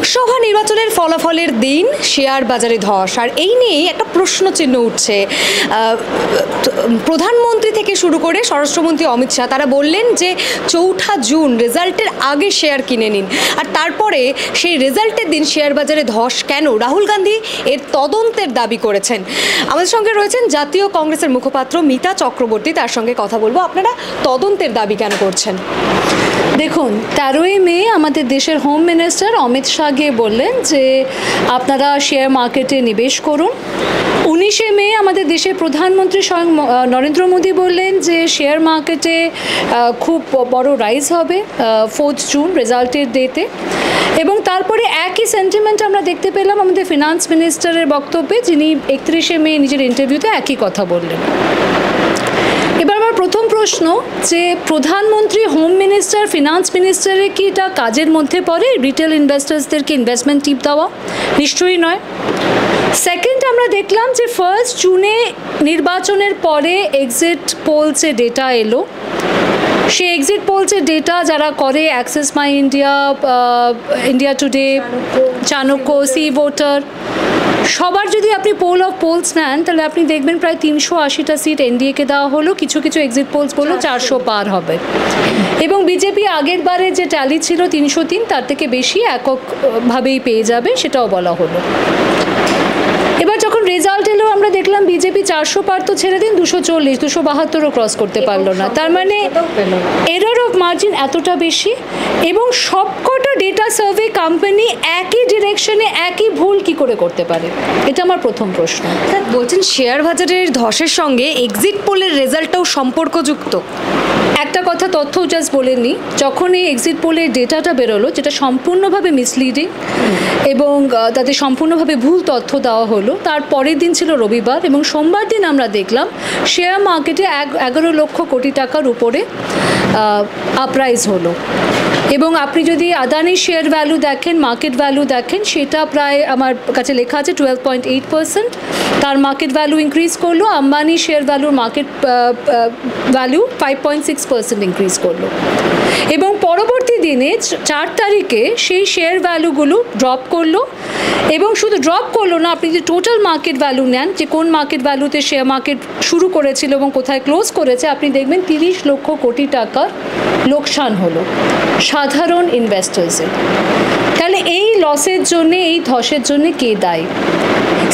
লোকসভা নির্বাচনের ফলাফলের দিন শেয়ার বাজারে ধস, আর এই নিয়েই একটা প্রশ্ন চিহ্ন উঠছে। প্রধানমন্ত্রী থেকে শুরু করে স্বরাষ্ট্রমন্ত্রী অমিত শাহ তারা বললেন যে 4 জুন রেজাল্টের আগে শেয়ার কিনে নিন, আর তারপরে সেই রেজাল্টের দিন শেয়ার বাজারে ধস কেন? রাহুল গান্ধী এর তদন্তের দাবি করেছেন। আমাদের সঙ্গে রয়েছেন জাতীয় কংগ্রেসের মুখপাত্র মিতা চক্রবর্তী, তার সঙ্গে কথা বলবো। আপনারা তদন্তের দাবি কেন করছেন? দেখুন, 13ই মে আমাদের দেশের হোম মিনিস্টার অমিত শাহ গিয়ে বললেন যে আপনারা শেয়ার মার্কেটে নিবেশ করুন। 19শে মে আমাদের দেশের প্রধানমন্ত্রী স্বয়ং নরেন্দ্র মোদী বললেন যে শেয়ার মার্কেটে খুব বড় রাইজ হবে 4 জুন রেজাল্টের ডেতে। এবং তারপরে একই সেন্টিমেন্ট আমরা দেখতে পেলাম আমাদের ফিনান্স মিনিস্টারের বক্তব্যে, যিনি 31শে মে নিজের ইন্টারভিউতে একই কথা বললেন। এবার আমার প্রথম প্রশ্ন যে প্রধানমন্ত্রী, হোম মিনিস্টার, ফিনান্স মিনিস্টারের কি এটা কাজের মধ্যে পড়ে রিটেল ইনভেস্টার্সদেরকে ইনভেস্টমেন্ট টিপ দেওয়া? নিশ্চয়ই নয়। সেকেন্ড, আমরা দেখলাম যে 1 জুনে নির্বাচনের পরে এক্সিট পোলসে ডেটা এলো। সেই এক্সিট পোলসের ডেটা যারা করে Axis My India, India Today, Chanakya, C Voter, সবার যদি আপনি পোল অফ পোলস নেন তাহলে আপনি দেখবেন প্রায় 380টা সিট এনডিএকে দেওয়া হলো। কিছু কিছু এক্সিট পোলস বললো 400 পার হবে। এবং বিজেপি আগের বারে যে ট্যালি ছিল 303, তার থেকে বেশি এককভাবেই পেয়ে যাবে, সেটাও বলা হলো। এবার যখন রেজাল্ট এলো আমরা দেখলাম বিজেপি 400 পার তো ছেড়ে দিন, 240, 272ও ক্রস করতে পারলো না। তার মানে এরর অফ মার্জিন এতটা বেশি। এবং সবকটা ডেটা সার্ভে কোম্পানি একই ডিরেকশনে একই ভুল কি করে করতে পারে? এটা আমার প্রথম প্রশ্ন। বলছেন শেয়ার বাজারের ধসের সঙ্গে এক্সিট পোলের রেজাল্টটাও সম্পর্কযুক্ত। একটা কথা তথ্য জাস্ট বলে নিই, যখন এই এক্সিট পোলের ডেটাটা বেরোলো যেটা সম্পূর্ণভাবে মিসলিডিং এবং তাতে সম্পূর্ণভাবে ভুল তথ্য দেওয়া হলো, তার পরের দিন ছিল রবিবার এবং সোমবার দিন আমরা দেখলাম শেয়ার মার্কেটে 11 লক্ষ কোটি টাকার উপরে আপরাইজ হলো। এবং আপনি যদি আদানি শেয়ার ভ্যালু দেখেন, মার্কেট ভ্যালু দেখেন, সেটা প্রায় আমার কাছে লেখা আছে 12.8%, তার মার্কেট ভ্যালু ইনক্রিজ করলো। আম্বানি শেয়ার ভ্যালুর মার্কেট ভ্যালু 5.6% ইনক্রিজ করলো। এবং পরবর্তী দিনে 4 তারিখে সেই শেয়ার ভ্যালুগুলো ড্রপ করলো। এবং শুধু ড্রপ করলো না, আপনি যদি টোটাল মার্কেট ভ্যালু নেন, যে কোন মার্কেট ভ্যালুতে শেয়ার মার্কেট শুরু করেছিল এবং কোথায় ক্লোজ করেছে, আপনি দেখবেন 30 লক্ষ কোটি টাকার লোকসান হলো সাধারণ ইনভেস্টার্সের। তাহলে এই লসের জন্যে, এই ধসের জন্যে কে দায়ী?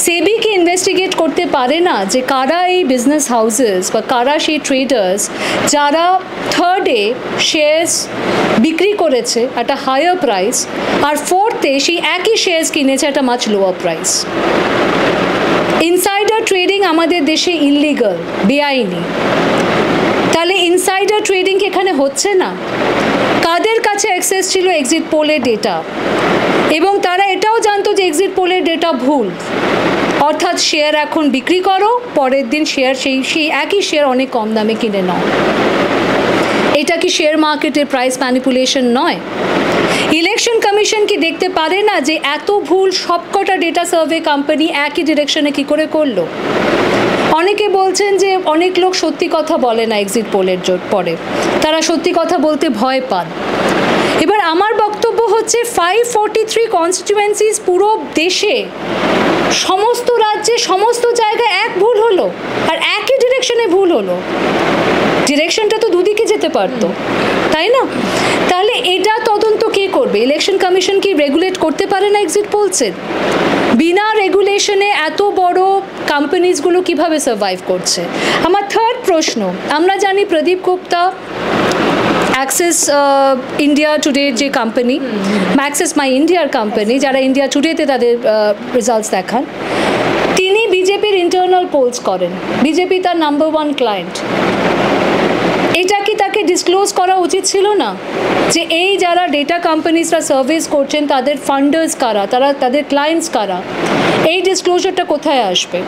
সেবি কি ইনভেস্টিগেট করতে পারে না যে কারা এই বিজনেস হাউসেস বা কারা সেই ট্রেডার্স যারা 3rd-এ শেয়ার্স বিক্রি করেছে একটা হায়ার প্রাইস, আর 4th-এ সেই একই শেয়ার্স কিনেছে একটা much lower price? Insider trading আমাদের দেশে ইললিগাল, বেআইনি। তাহলে ইনসাইডার ট্রেডিং এখানে হচ্ছে না। কাদের কাছে অ্যাক্সেস ছিল এক্সিট পোলের ডেটা? এবং তারা এটাও জানতো যে এক্সিট পোলের ডেটা ভুল, অর্থাৎ শেয়ার এখন বিক্রি করো, পরের দিন শেয়ার সেই একই শেয়ার অনেক কম দামে কিনে নাও। এটা কি শেয়ার মার্কেটের প্রাইস ম্যানিপুলেশন নয়? ইলেকশন কমিশন কি দেখতে পারে না যে এত ভুল সবকটা ডেটা সার্ভে কোম্পানি একই ডিরেকশনে কি করে করলো? অনেকে বলছেন যে অনেক লোক সত্যি কথা বলে না এক্সিট পোলের পরে, তারা সত্যি কথা বলতে ভয় পান। এবার আমার বক্তব্য হচ্ছে 543 কনস্টিটুয়েন্সিস পুরো দেশে, সমস্ত রাজ্যে, সমস্ত জায়গায় এক ভুল হলো, আর একই ডিরেকশনে ভুল হলো। ডিরেকশনটা তো দুদিকে যেতে পারতো, তাই না? তাহলে এটা তদন্ত কে করবে? ইলেকশন কমিশন কি রেগুলেট করতে পারে না এক্সিট পোলসের? বিনা রেগুলেশনে এত বড় কোম্পানিজগুলো কিভাবে সার্ভাইভ করছে? আমার 3rd প্রশ্ন, আমরা জানি প্রদীপ গুপ্তা অ্যাক্সেস ইন্ডিয়া টুডে যে কোম্পানি, অ্যাক্সেস মাই ইন্ডিয়ার কোম্পানি, যারা ইন্ডিয়া টুডেতে তাদের রেজাল্টস দেখান, তিনি বিজেপির ইন্টারনাল পোলস করেন। বিজেপি তার নাম্বার 1 ক্লায়েন্ট। এটা কি তাকে ডিসক্লোজ করা উচিত ছিল না যে এই যারা ডেটা কোম্পানিজরা সার্ভিস করছেন তাদের ফান্ডার্স কারা, তাদের ক্লায়েন্টস কারা? এই ডিসক্লোজারটা কোথায় আসবে?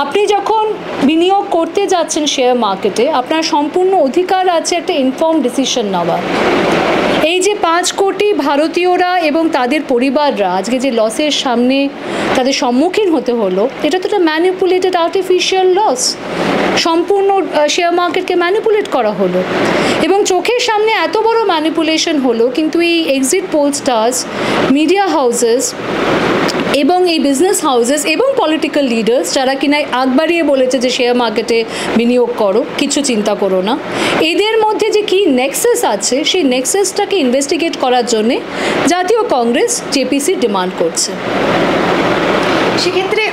আপনি যখন বিনিয়োগ করতে যাচ্ছেন শেয়ার মার্কেটে, আপনার সম্পূর্ণ অধিকার আছে একটা ইনফর্ম ডিসিশন নেওয়ার। এই যে 5 কোটি ভারতীয়রা এবং তাদের পরিবাররা আজকে যে লসের সামনে তাদের সম্মুখীন হতে হলো, এটা তো একটা ম্যানিপুলেটেড আর্টিফিশিয়াল লস। সম্পূর্ণ শেয়ার মার্কেটকে ম্যানিপুলেট করা হলো এবং চোখের সামনে এত বড় ম্যানিপুলেশন হলো, কিন্তু এই এক্সিট পোলস্টার্স, মিডিয়া হাউসেস এবং এই বিজনেস হাউসেস এবং পলিটিক্যাল লিডার্স যারা কিনা আগ বাড়িয়ে বলেছে যে শেয়ার মার্কেটে বিনিয়োগ করো, কিছু চিন্তা করো না, এদের মধ্যে যে কি নেক্সাস আছে সেই নেক্সাসটাকে ইনভেস্টিগেট করার জন্যে জাতীয় কংগ্রেস জেপিসি ডিমান্ড করছে। সেক্ষেত্রে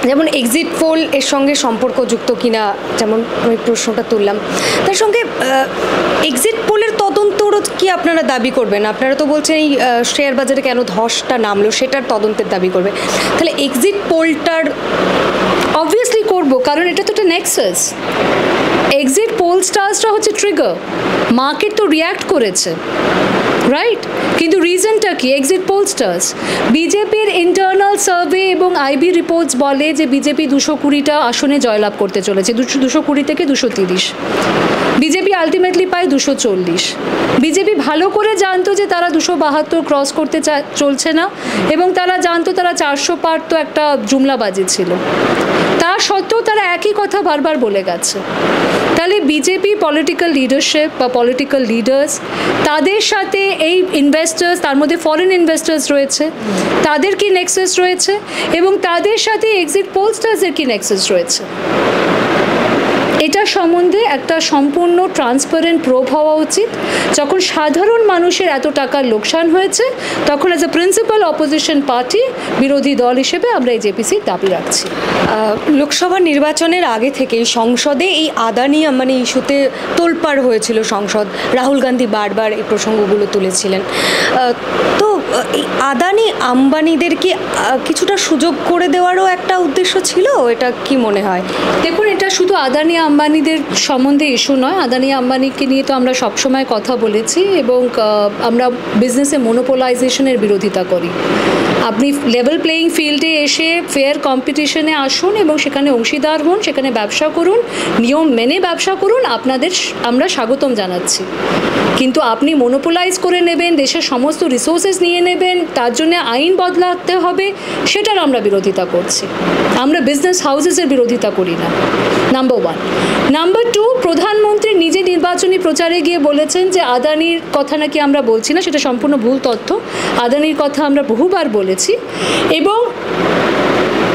যেমন এক্সিট পোল এর সঙ্গে সম্পর্কযুক্ত কিনা, যেমন আমি প্রশ্নটা তুললাম, তার সঙ্গে এক্সিট পোলের তদন্তরও কি আপনারা দাবি করবেন? আপনারা তো বলছেন এই শেয়ার বাজারে কেন ধসটা নামলো সেটার তদন্তের দাবি করবে, তাহলে এক্সিট পোলটার অবভিয়াসলি করব, কারণ এটা তো একটা নেক্সাস। এক্সিট পোলস্টার্সটা হচ্ছে ট্রিগার, মার্কেট তো রিয়্যাক্ট করেছে, রাইট? কিন্তু রিজনটা কি? এক্সিট পোলস্টার্স, বিজেপির ইন্টারনাল সার্ভে এবং আইবি রিপোর্টস বলে যে বিজেপি 220টা আসনে জয়লাভ করতে চলেছে, 220 থেকে 230। বিজেপি আলটিমেটলি পায় 240। বিজেপি ভালো করে জানতো যে তারা 272 ক্রস করতে চলছে না, এবং তারা জানতো তারা 400 পার তো একটা জুমলাবাজি ছিল, তা সত্ত্বেও তারা একই কথা বারবার বলে গেছে। তাহলে বিজেপি পলিটিক্যাল লিডারশিপ বা পলিটিক্যাল লিডার্স, তাদের সাথে এই ইনভেস্টার্স, তার মধ্যে ফরেন ইনভেস্টার্স রয়েছে, তাদের কি নেক্সাস রয়েছে, এবং তাদের সাথে এক্সিট পোলস্টার্সের কি নেক্সাস রয়েছে, এটা সম্বন্ধে একটা সম্পূর্ণ ট্রান্সপারেন্ট প্রোব হওয়া উচিত। যখন সাধারণ মানুষের এত টাকার লোকসান হয়েছে, তখন as a principal opposition party, বিরোধী দল হিসেবে আমরা এই জেপিসির দাবি রাখছি। লোকসভা নির্বাচনের আগে থেকেই সংসদে এই আদানি আম্বানি ইস্যুতে তোলপাড় হয়েছিল সংসদ, রাহুল গান্ধী বারবার এই প্রসঙ্গগুলো তুলেছিলেন। তো এই আদানি আম্বানিদের কি কিছুটা সুযোগ করে দেওয়ারও একটা উদ্দেশ্য ছিল, এটা কি মনে হয়? দেখুন, এটা শুধু আদানি আম্বানিদের সম্বন্ধে ইস্যু নয়, আদানি আম্বানিকে নিয়ে তো আমরা সবসময় কথা বলেছি এবং আমরা বিজনেসে মোনোপোলাইজেশনের বিরোধিতা করি। আপনি লেভেল প্লেয়িং ফিল্ডে এসে ফেয়ার কম্পিটিশনে আসুন এবং সেখানে অংশীদার হন, সেখানে ব্যবসা করুন, নিয়ম মেনে ব্যবসা করুন, আপনাদের আমরা স্বাগতম জানাচ্ছি। কিন্তু আপনি মোনোপোলাইজ করে নেবেন, দেশের সমস্ত রিসোর্সেস নিয়ে নেবেন, তার জন্য আইন বদলাতে হবে, সেটার আমরা বিরোধিতা করছি। আমরা বিজনেস হাউসেসের বিরোধিতা করি না, নাম্বার 1। নাম্বার 2, প্রধানমন্ত্রী নিজে নির্বাচনী প্রচারে গিয়ে বলেছেন যে আদানির কথা নাকি আমরা বলছি না, সেটা সম্পূর্ণ ভুল তথ্য। আদানির কথা আমরা বহুবার বলেছি এবং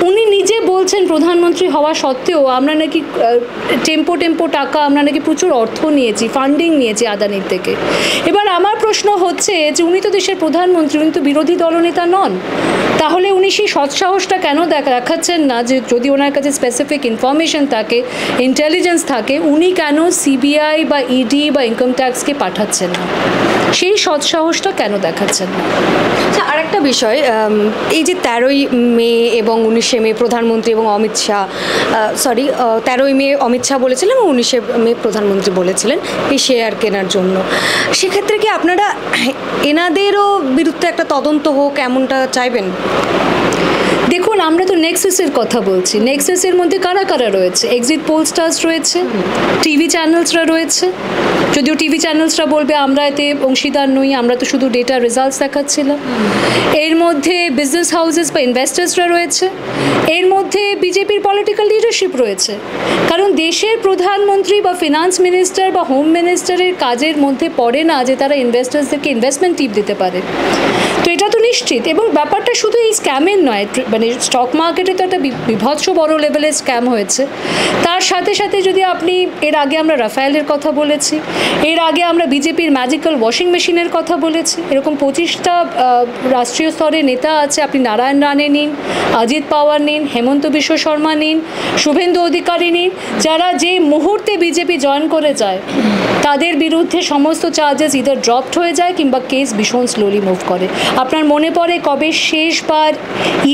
উনি নিজে বলছেন প্রধানমন্ত্রী হওয়া সত্ত্বেও আমরা নাকি টেম্পো টাকা, আমরা নাকি প্রচুর অর্থ নিয়েছি, ফান্ডিং নিয়েছি আদানির থেকে। এবার আমার প্রশ্ন হচ্ছে যে উনি তো দেশের প্রধানমন্ত্রী, উনি তো বিরোধী দলনেতা নন, তাহলে উনি সেই সৎসাহসটা কেন দেখাচ্ছেন না যে যদি ওনার কাছে স্পেসিফিক ইনফরমেশন থাকে, ইন্টেলিজেন্স থাকে, উনি কেন সিবিআই বা ইডি বা ইনকাম ট্যাক্সকে পাঠাচ্ছেন না? সেই সৎসাহসটা কেন দেখাচ্ছেন না? আচ্ছা, আরেকটা বিষয়, এই যে 13ই মে এবং 19শে মে প্রধানমন্ত্রী এবং অমিত শাহ, 13ই মে অমিত শাহ বলেছিলেন এবং 19শে মে প্রধানমন্ত্রী বলেছিলেন এই শেয়ার কেনার জন্য, সেক্ষেত্রে কি আপনারা এনাদেরও বিরুদ্ধে একটা তদন্ত হোক এমনটা চাইবেন? দেখুন, আমরা তো নেক্সাসের কথা বলছি। নেক্সাসের মধ্যে কারা কারা রয়েছে? এক্সিট পোলস্টার্স রয়েছে, টিভি চ্যানেলসরা রয়েছে, যদিও টিভি চ্যানেলসরা বলবে আমরা এতে অংশীদার নই, আমরা তো শুধু ডেটা রেজাল্টস দেখাচ্ছিলাম। এর মধ্যে বিজনেস হাউসেস বা ইনভেস্টার্সরা রয়েছে, এর মধ্যে বিজেপির পলিটিক্যাল লিডারশিপ রয়েছে। কারণ দেশের প্রধানমন্ত্রী বা ফিনান্স মিনিস্টার বা হোম মিনিস্টারের কাজের মধ্যে পড়ে না যে তারা ইনভেস্টার্সদেরকে ইনভেস্টমেন্ট টিপ দিতে পারে। তো এটা তো নিশ্চিত, এবং ব্যাপারটা শুধু এই স্ক্যামের নয়, মানে স্টক মার্কেটে তো একটা বিভৎস বড় লেভেলের স্ক্যাম হয়েছে। তার সাথে সাথে যদি আপনি, এর আগে আমরা রাফায়েলের কথা বলেছি, এর আগে আমরা বিজেপির ম্যাজিক্যাল ওয়াশিং মেশিনের কথা বলেছি, এরকম 25টা রাষ্ট্রীয় স্তরে নেতা আছে। আপনি নারায়ণ রানে নিন, অজিত পাওয়ার নিন, হেমন্ত বিশ্ব শর্মা নিন, শুভেন্দু অধিকারী নিন, যারা যে মুহূর্তে বিজেপি জয়েন করে যায় তাদের বিরুদ্ধে সমস্ত চার্জেস ইদার ড্রপড হয়ে যায় কিংবা কেস ভীষণ স্লোলি মুভ করে। আপনার মনে পড়ে কবে শেষবার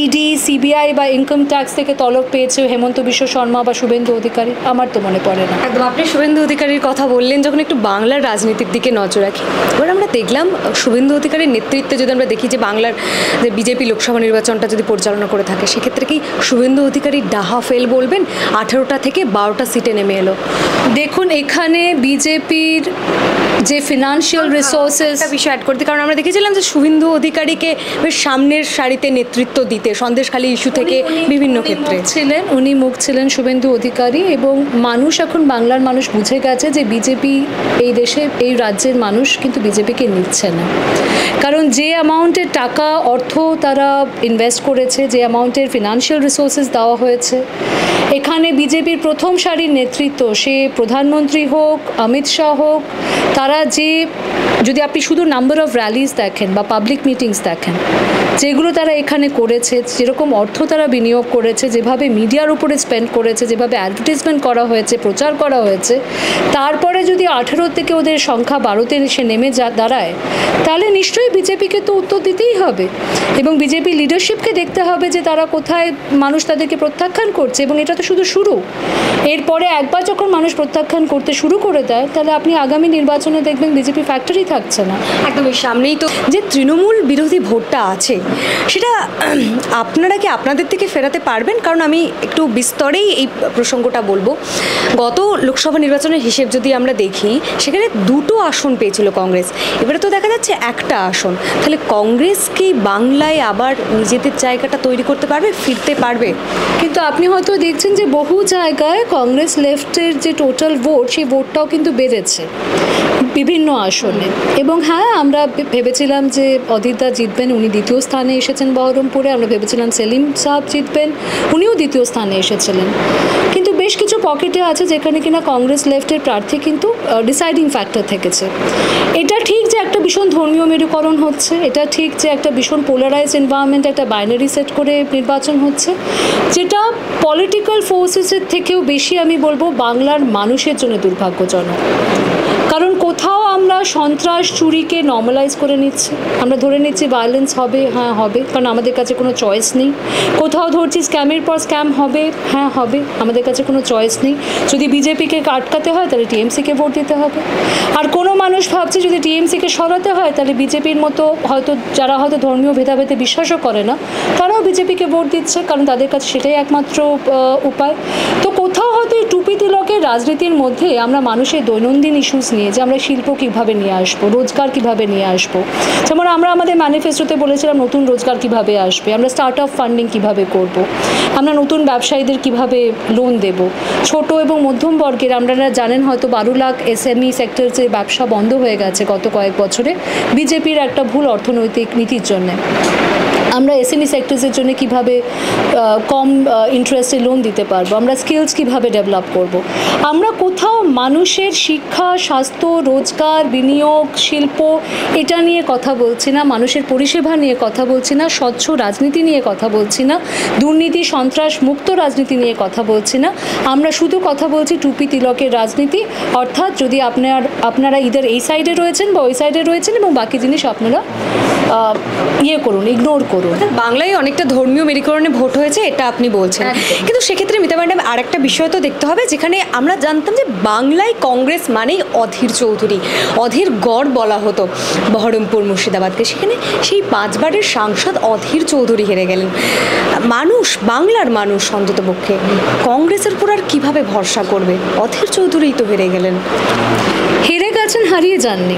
ইডি, সিবিআই বা ইনকাম ট্যাক্স থেকে তলব পেয়েছে হেমন্ত বিশ্ব শর্মা বা শুভেন্দু অধিকারী? আমার তো মনে পড়ে না। একদম, আপনি শুভেন্দু অধিকারীর কথা বললেন, যখন একটু বাংলার রাজনীতির দিকে নজর রাখি, এবার আমরা দেখলাম শুভেন্দু অধিকারীর নেতৃত্বে যদি আমরা দেখি যে বাংলার যে বিজেপি লোকসভা নির্বাচনটা যদি পরিচালনা করে থাকে, সেক্ষেত্রে কি শুভেন্দু অধিকারী ডাহা ফেল বলবেন? 18টা থেকে 12টা সিটে নেমে এলো। দেখুন, এখানে বিজেপির যে ফিনান্সিয়াল রিসোর্সেস, একটা বিষয় অ্যাড করতে, কারণ আমরা দেখেছিলাম যে শুভেন্দু অধিকারীকে বেশ সামনের সারিতে নেতৃত্ব দিতে সন্দেশখালী ইস্যু থেকে বিভিন্ন ক্ষেত্রে। উনি মুখ ছিলেন শুভেন্দু অধিকারী, এবং মানুষ এখন বাংলার মানুষ বুঝে গেছে যে বিজেপি এই দেশে এই রাজ্যের মানুষ কিন্তু বিজেপিকে নিচ্ছে না। কারণ যে অ্যামাউন্টের টাকা অর্থ তারা ইনভেস্ট করেছে, যে অ্যামাউন্টের ফিনান্সিয়াল রিসোর্সেস দেওয়া হয়েছে, এখানে বিজেপির প্রথম সারির নেতৃত্ব, সে প্রধানমন্ত্রী হোক, অমিত শাহ হোক, তারা যে, যদি আপনি শুধু নাম্বার অফ র্যালিজ দেখেন বা পাবলিক মিটিংস দেখেন, যেগুলো তারা এখানে করেছে, যেরকম অর্থ তারা বিনিয়োগ করেছে, যেভাবে মিডিয়ার উপরে স্পেন্ড করেছে, যেভাবে অ্যাডভার্টাইজমেন্ট করা হয়েছে, প্রচার করা হয়েছে, তারপরে যদি 18 থেকে ওদের সংখ্যা 12-তে এসে নেমে দাঁড়ায়, তাহলে নিশ্চয়ই বিজেপিকে তো উত্তর দিতেই হবে। এবং বিজেপি লিডারশিপকে দেখতে হবে যে তারা কোথায় মানুষ তাদেরকে প্রত্যাখ্যান করছে। এবং এটা তো শুধু শুরু, এরপরে একবার যখন মানুষ প্রত্যাখ্যান করতে শুরু করে দেয়, তাহলে আপনি আগামী নির্বাচনে দেখবেন বিজেপি ফ্যাক্টরি থাকছে না। একদমই সামনেই তো যে তৃণমূল বিরোধী ভোটটা আছে, সেটা আপনারা কি আপনাদের থেকে ফেরাতে পারবেন? কারণ আমি একটু বিস্তরেই এই প্রসঙ্গটা বলবো। গত লোকসভা নির্বাচনের হিসেব যদি আমরা দেখি, সেখানে 2টো আসন পেয়েছিল কংগ্রেস, এবারে তো দেখা যাচ্ছে একটা আসন। তাহলে কংগ্রেস কি বাংলায় আবার নিজেদের জায়গাটা তৈরি করতে পারবে, ফিরতে পারবে? কিন্তু আপনি হয়তো দেখছেন যে বহু জায়গায় কংগ্রেস লেফটের যে টোটাল ভোট, সেই ভোটটাও কিন্তু বেড়েছে বিভিন্ন আসনে। এবং হ্যাঁ, আমরা ভেবেছিলাম যে অদিতদা জিতবেন, উনি দ্বিতীয় স্থানে এসেছেন বহরমপুরে। আমরা ভেবেছিলাম সেলিম সাহেব জিতবেন, উনিও দ্বিতীয় স্থানে এসেছিলেন। কিন্তু বেশ কিছু পকেটে আছে যেখানে কিনা কংগ্রেস লেফটের প্রার্থী কিন্তু ডিসাইডিং ফ্যাক্টর থেকেছে। এটা ঠিক যে একটা ভীষণ ধর্মীয় মেরুকরণ হচ্ছে, এটা ঠিক যে একটা ভীষণ পোলারাইজড এনভায়রনমেন্ট, একটা বাইনারি সেট করে নির্বাচন হচ্ছে, যেটা পলিটিক্যাল ফোর্সেসের থেকেও বেশি আমি বলবো বাংলার মানুষের জন্য দুর্ভাগ্যজনক। কারণ কোথাও আমরা সন্ত্রাস চুরিকে নর্মালাইজ করে নিচ্ছি, আমরা ধরে নিচ্ছি ভায়োলেন্স হবে, হ্যাঁ হবে, কারণ আমাদের কাছে কোনো চয়েস নেই। কোথাও ধরছি স্ক্যামের পর স্ক্যাম হবে, হ্যাঁ হবে, আমাদের কাছে কোনো চয়েস নেই। যদি বিজেপিকে আটকাতে হয় তাহলে টিএমসিকে ভোট দিতে হবে। আর কোনো মানুষ ভাবছে যদি টিএমসিকে সরাতে হয় তাহলে বিজেপির মতো হয়তো যারা হয়তো ধর্মীয় ভেদাভেদে বিশ্বাসও করে না, তারাও বিজেপিকে ভোট দিচ্ছে, কারণ তাদের কাছে সেটাই একমাত্র উপায়। তো কোথাও হয়তো এই টুপি তিলকের রাজনীতির মধ্যে আমরা মানুষের দৈনন্দিন ইস্যুস নিয়ে, যে আমরা শিল্প কীভাবে নিয়ে আসবো, রোজগার কীভাবে নিয়ে আসবো, যেমন আমরা আমাদের ম্যানিফেস্টোতে বলেছিলাম নতুন রোজগার কীভাবে আসবে, আমরা স্টার্ট আপ ফান্ডিং কীভাবে করব, আমরা নতুন ব্যবসায়ীদের কীভাবে লোন দেব, ছোট এবং মধ্যম বর্গের, আপনারা জানেন হয়তো 12 লাখ এসএমই সেক্টরসে ব্যবসা বন্ধ হয়ে গেছে গত কয়েক বছরে বিজেপির একটা ভুল অর্থনৈতিক নীতির জন্যে। আমরা এসএমই সেক্টরসের জন্য কীভাবে কম ইন্টারেস্টে লোন দিতে পারবো, আমরা স্কিলস কীভাবে ডেভেলপ করব। আমরা কোথাও মানুষের শিক্ষা, স্বাস্থ্য, রোজগার, বিনিয়োগ, শিল্প এটা নিয়ে কথা বলছি না, মানুষের পরিষেবা নিয়ে কথা বলছি না, স্বচ্ছ রাজনীতি নিয়ে কথা বলছি না, দুর্নীতি সন্ত্রাস মুক্ত রাজনীতি নিয়ে কথা বলছি না। আমরা শুধু কথা বলছি টুপি তিলকের রাজনীতি, অর্থাৎ যদি আপনারা ইদার এই সাইডে রয়েছেন বা ওই সাইডে রয়েছেন, এবং বাকি জিনিস আপনারা করুন, ইগনোর করুন। বাংলায় অনেকটা ধর্মীয় মেরুকরণে ভোট হয়েছে, এটা আপনি বলছেন। কিন্তু সেক্ষেত্রে মিতা ম্যাডাম আরেকটা বিষয় তো দেখতে হবে, যেখানে আমরা জানতাম যে বাংলায় কংগ্রেস মানেই অধীর চৌধুরী, অধীর গড় বলা হতো বহরমপুর মুর্শিদাবাদকে, সেখানে সেই 5 বারের সাংসদ অধীর চৌধুরী হেরে গেলেন। মানুষ, বাংলার মানুষ অন্ততপক্ষে কংগ্রেসের উপর আর কীভাবে ভরসা করবে? অধীর চৌধুরীই তো হেরে গেলেন। হেরে গেছেন, হারিয়ে যাননি।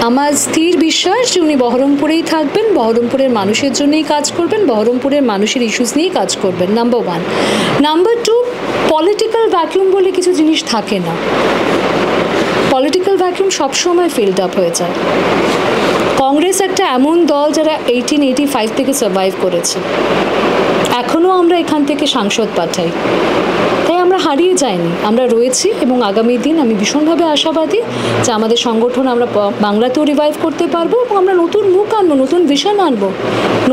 আমার স্থির বিশ্বাস যে উনি বহরমপুরেই থাকবেন, বহরমপুরের মানুষের জন্যই কাজ করবেন, বহরমপুরের মানুষের ইস্যুস নিয়েই কাজ করবেন, নাম্বার 1। নাম্বার 2, পলিটিক্যাল ভ্যাকিউম বলে কিছু জিনিস থাকে না। পলিটিক্যাল ভ্যাকিউম সবসময় ফিল্ড আপ হয়ে যায়। কংগ্রেস একটা এমন দল যারা 1885 থেকে সার্ভাইভ করেছে, এখনও আমরা এখান থেকে সাংসদ পাঠাই, তাই আমরা হারিয়ে যাইনি, আমরা রয়েছি। এবং আগামী দিন আমি ভীষণভাবে আশাবাদী যে আমাদের সংগঠন আমরা বাংলাতেও রিভাইভ করতে পারবো, এবং আমরা নতুন মুখ আনবো, নতুন ভিশন আনবো,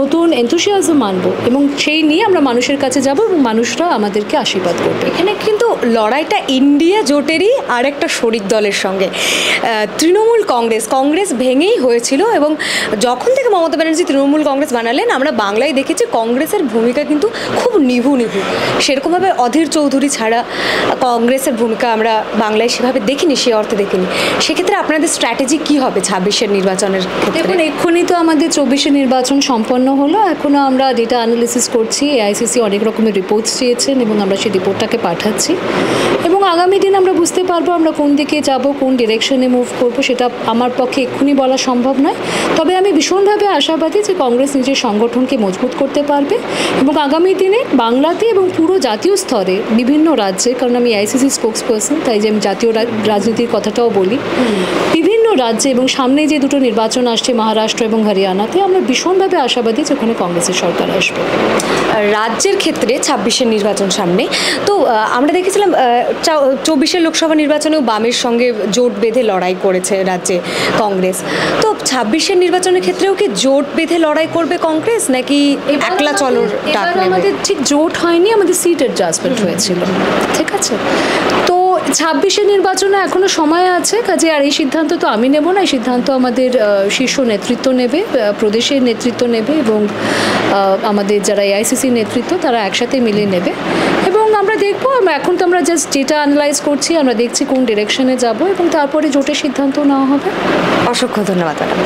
নতুন এনথুসিয়াজম আনবো, এবং সেই নিয়ে আমরা মানুষের কাছে যাব এবং মানুষরা আমাদেরকে আশীর্বাদ করবে। এখানে কিন্তু লড়াইটা ইন্ডিয়া জোটেরই আর একটা শরিক দলের সঙ্গে, তৃণমূল কংগ্রেস ভেঙেই হয়েছিল। এবং যখন থেকে মমতা ব্যানার্জি তৃণমূল কংগ্রেস বানালেন, আমরা বাংলায় দেখেছি কংগ্রেসের ভূমিকা কিন্তু খুব নিভু। সেরকমভাবে অধীর চৌধুরী ছাড়া কংগ্রেসের ভূমিকা আমরা বাংলায় সেভাবে দেখিনি, সে অর্থে দেখিনি। সেক্ষেত্রে আপনাদের স্ট্র্যাটেজি কী হবে 26-এর নির্বাচনের ক্ষেত্রে? দেখুন, এক্ষুনি তো আমাদের 24-এর নির্বাচন সম্পন্ন জানানো হলো, এখনও আমরা ডেটা অ্যানালিসিস করছি। এআইসিসি অনেক রকমের রিপোর্টস চেয়েছেন এবং আমরা সেই রিপোর্টটাকে পাঠাচ্ছি, এবং আগামী দিন আমরা বুঝতে পারবো আমরা কোন দিকে যাব, কোন ডিরেকশনে মুভ করবো। সেটা আমার পক্ষে এক্ষুনি বলা সম্ভব নয়, তবে আমি ভীষণভাবে আশাবাদী যে কংগ্রেস নিজের সংগঠনকে মজবুত করতে পারবে এবং আগামী দিনে বাংলাতে এবং পুরো জাতীয় স্তরে বিভিন্ন রাজ্যে, কারণ আমি এআইসিসি স্পোক্স পার্সন, তাই যে আমি জাতীয় রাজনীতির কথাটাও বলি, বিভিন্ন রাজ্যে এবং সামনে যে দুটো নির্বাচন আসছে মহারাষ্ট্র এবং হরিয়ানাতে, আমরা ভীষণভাবে আশাবাদী যে ওখানে কংগ্রেসের সরকার আসবে। রাজ্যের ক্ষেত্রে 26-এর নির্বাচন সামনে, তো আমরা দেখেছিলাম 24-এর লোকসভা নির্বাচনেও বামের সঙ্গে জোট বেঁধে লড়াই করেছে রাজ্যে কংগ্রেস। তো 26-এর নির্বাচনের ক্ষেত্রেও কি জোট বেঁধে লড়াই করবে কংগ্রেস, নাকি একলা চলর ডাক নেবে? আমাদের ঠিক জোট হয়নি, আমাদের সিট অ্যাডজাস্টমেন্ট হয়েছিল, ঠিক আছে। তো 26-এর নির্বাচনে এখনো সময় আছে, কাজে আর এই সিদ্ধান্ত তো আমি নেব না, এই সিদ্ধান্ত আমাদের শীর্ষ নেতৃত্ব নেবে, প্রদেশের নেতৃত্ব নেবে এবং আমাদের যারা এআইসিসি নেতৃত্ব তারা একসাথে মিলে নেবে। এবং আমরা দেখবো, এখন তো আমরা জাস্ট ডেটা অ্যানালাইজ করছি, আমরা দেখছি কোন ডিরেকশনে যাব এবং তারপরে জোটের সিদ্ধান্ত নেওয়া হবে। অসংখ্য ধন্যবাদ ম্যাডাম।